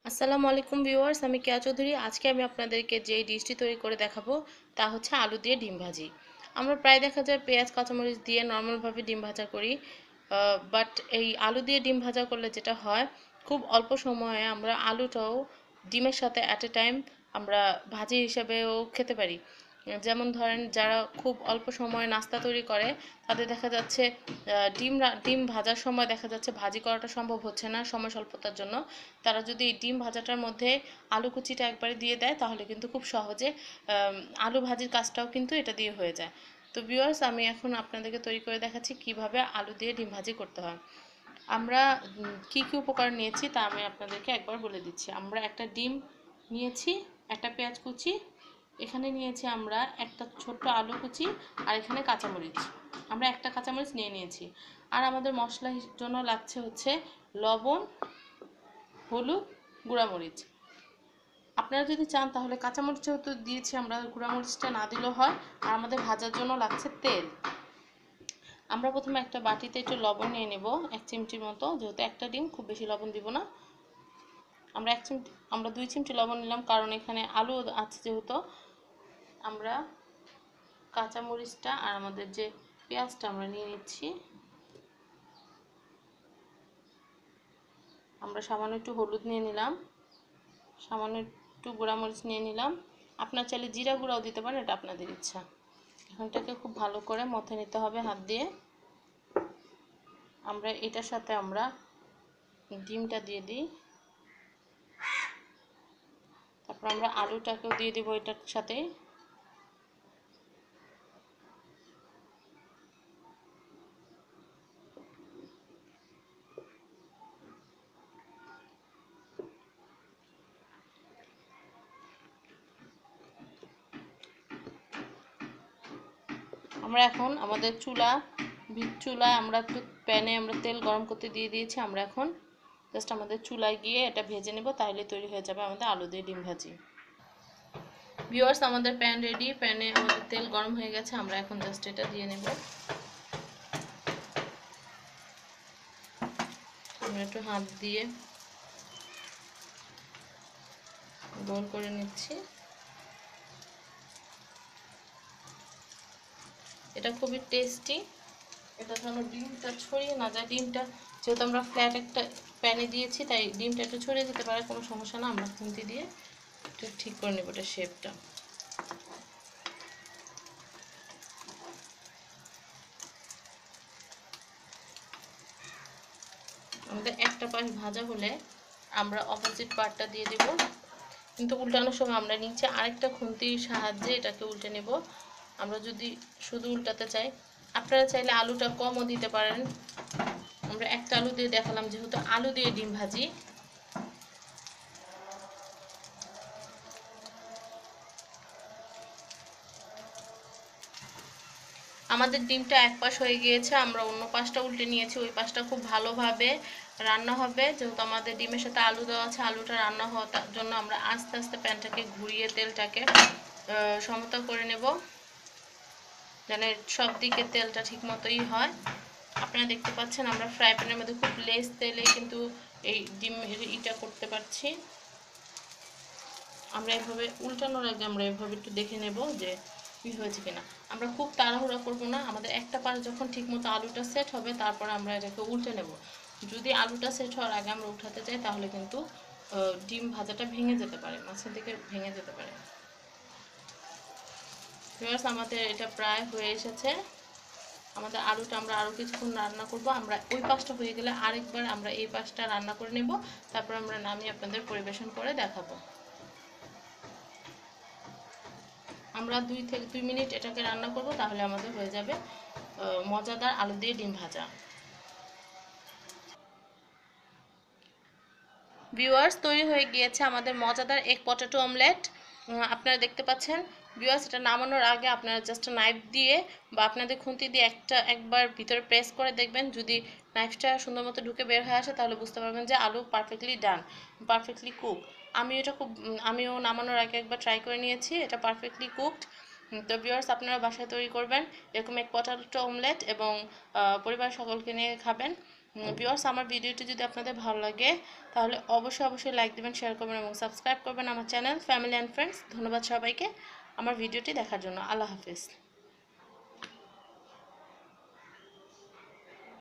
আসসালামু আলাইকুম ভিউয়ার্স, আমি কেয়া চৌধুরী। আজকে আমি আপনাদেরকে যে ডিশটি তৈরি করে দেখাবো তা হচ্ছে আলু দিয়ে ডিম ভাজি। আমরা প্রায় দেখা যায় পেঁয়াজ কাঁচামরিচ দিয়ে নর্মালভাবে ডিম ভাজা করি, বাট এই আলু দিয়ে ডিম ভাজা করলে যেটা হয়, খুব অল্প সময়ে আমরা আলুটাও ডিমের সাথে অ্যাট এ টাইম আমরা ভাজি হিসেবেও খেতে পারি। যেমন ধরেন, যারা খুব অল্প সময়ে নাস্তা তৈরি করে তাদের দেখা যাচ্ছে ডিম ভাজার সময় দেখা যাচ্ছে ভাজি করাটা সম্ভব হচ্ছে না সময় স্বল্পতার জন্য। তারা যদি এই ডিম ভাজাটার মধ্যে আলু কুচিটা একবারে দিয়ে দেয় তাহলে কিন্তু খুব সহজে আলু ভাজির কাজটাও কিন্তু এটা দিয়ে হয়ে যায়। তো ভিউয়ার্স, আমি এখন আপনাদেরকে তৈরি করে দেখাচ্ছি কিভাবে আলু দিয়ে ডিম ভাজি করতে হয়। আমরা কি কি উপকরণ নিয়েছি তা আমি আপনাদেরকে একবার বলে দিচ্ছি। আমরা একটা ডিম নিয়েছি, একটা পেঁয়াজ কুচি, এখানে নিয়েছি আমরা একটা ছোট্ট আলু কুচি, আর এখানে কাঁচামরিচ। আমরা একটা কাঁচামরিচ নিয়ে নিয়েছি। আর আমাদের মশলার জন্য লাগছে হচ্ছে লবণ, হলুদ, গুঁড়ামরিচ। আপনারা যদি চান তাহলে কাঁচামরিচ যেহেতু দিয়েছি আমরা, গুঁড়ামরিচটা না দিলেও হয়। আর আমাদের ভাজার জন্য লাগছে তেল। আমরা প্রথমে একটা বাটিতে একটু লবণ নিয়ে নেব, 1 চিমটির মতো, যেহেতু একটা ডিম, খুব বেশি লবণ দিব না। আমরা 2 চিমটি লবণ নিলাম, কারণ এখানে আলু আছে যেহেতু। আমরা কাঁচামরিচটা আর আমাদের যে পেঁয়াজটা আমরা নিয়ে নিচ্ছি। আমরা সামান্য একটু হলুদ নিয়ে নিলাম, সামান্য একটু গুঁড়ামরিচ নিয়ে নিলাম। আপনার চাইলে জিরা গুঁড়াও দিতে পারেন, এটা আপনাদের ইচ্ছা। এখানটাকে খুব ভালো করে মথে নিতে হবে হাত দিয়ে। আমরা এটার সাথে আমরা ডিমটা দিয়ে দিই, তারপর আমরা আলুটাকেও দিয়ে দিব এটার সাথে। আমরা এখন আমাদের চুলায় আমরা একটু প্যানে আমরা তেল গরম করতে দিয়ে দিয়েছি। আমরা এখন জাস্ট আমাদের চুলায় গিয়ে এটা ভেজে নেব, তাহলে তৈরি হয়ে যাবে আমাদের আলু দিয়ে ডিম ভাজি। ভিউয়ার্স, আমাদের প্যান রেডি, প্যানে আমাদের তেল গরম হয়ে গেছে। আমরা এখন জাস্ট এটা দিয়ে নেব। আমরা একটু হাত দিয়ে গোল করে নিচ্ছি। এটা খুবই টেস্টি। এটা যেন ডিমটা ছড়িয়ে না যায়। ডিমটা যেহেতু আমরা ফ্ল্যাট একটা প্যানে দিয়েছি, তাই ডিমটা একটু ছড়িয়ে যেতে পারে, কোনো সমস্যা না। আমরা খুন্তি দিয়ে একটু ঠিক করে নেব এটা শেপটা। আমাদের একটা পাশ ভাজা হলে আমরা অপোজিট পার্টটা দিয়ে দেব, কিন্তু উল্টানোর সময় আমরা নিচে আরেকটা খুন্তির সাহায্যে এটাকে উল্টে নেব। আমরা যদি শুধু উল্টাতে চাই, আপনারা চাইলে আলুটা কমও দিতে পারেন। আমরা একটা আলু দিয়ে দেখালাম, যেহেতু আলু দিয়ে ডিম ভাজি। আমাদের ডিমটা এক পাশ হয়ে গিয়েছে, আমরা অন্য পাশটা উল্টে নিয়েছি। ওই পাশটা খুব ভালোভাবে রান্না হবে, যেহেতু আমাদের ডিমের সাথে আলু দেওয়া আছে। আলুটা রান্না হওয়ার জন্য আমরা আস্তে আস্তে প্যানটাকে ঘুরিয়ে তেলটাকে সমতল করে নেব, যেন সব দিকে তেলটা ঠিক মতোই হয়। আপনারা দেখতে পাচ্ছেন আমরা ফ্রাই প্যানের মধ্যে খুব লেস তেলে কিন্তু এই ডিম ইটা করতে পারছি। আমরা এভাবে উল্টানোর আগে আমরা এভাবে একটু দেখে নেব যে কি হয়েছে কিনা। আমরা খুব তাড়াহুড়া করব না। আমাদের একটা পাশ যখন ঠিকমতো আলুটা সেট হবে, তারপর আমরা এটাকে উল্টে নেব। যদি আলুটা সেট হওয়ার আগে আমরা উঠাতে চাই, তাহলে কিন্তু ডিম ভাজাটা ভেঙে যেতে পারে, মাঝখান থেকে ভেঙে যেতে পারে। ভিউয়ার্স, আমাদের এটা প্রায় হয়ে এসেছে। আমাদের আলুটা আমরা আরও কিছুক্ষণ রান্না করব। আমরা ওই পাশটা হয়ে গেলে আরেকবার আমরা এই পাশটা রান্না করে নেব, তারপর আমরা নামিয়ে আপনাদের পরিবেশন করে দেখাবো। আমরা 2 মিনিট এটাকে রান্না করব, তাহলে আমাদের হয়ে যাবে মজাদার আলু দিয়ে ডিম ভাজা। ভিউয়ার্স, তৈরি হয়ে গিয়েছে আমাদের মজাদার এগ পটেটো অমলেট। আপনারা দেখতে পাচ্ছেন। ভিউয়ার্স, এটা নামানোর আগে আপনারা জাস্ট নাইফ দিয়ে বা আপনাদের খুন্তি দিয়ে একবার ভিতরে প্রেস করে দেখবেন। যদি নাইফটা সুন্দর মতো ঢুকে বের হয়ে আসে, তাহলে বুঝতে পারবেন যে আলু পারফেক্টলি ডান, পারফেক্টলি কুক। আমিও নামানোর আগে একবার ট্রাই করে নিয়েছি, এটা পারফেক্টলি কুকড। তো ভিউয়ার্স, আপনারা বাসায় তৈরি করবেন এরকম এক পটেটো অমলেট এবং পরিবার সকলকে নিয়ে খাবেন। ভিউয়ার্স, আমার ভিডিওটি যদি আপনাদের ভালো লাগে তাহলে অবশ্যই লাইক দিবেন, শেয়ার করবেন এবং সাবস্ক্রাইব করবেন আমার চ্যানেল ফ্যামিলি অ্যান্ড ফ্রেন্ডস। ধন্যবাদ সবাইকে আমার ভিডিওটি দেখার জন্য। আল্লাহ হাফিজ।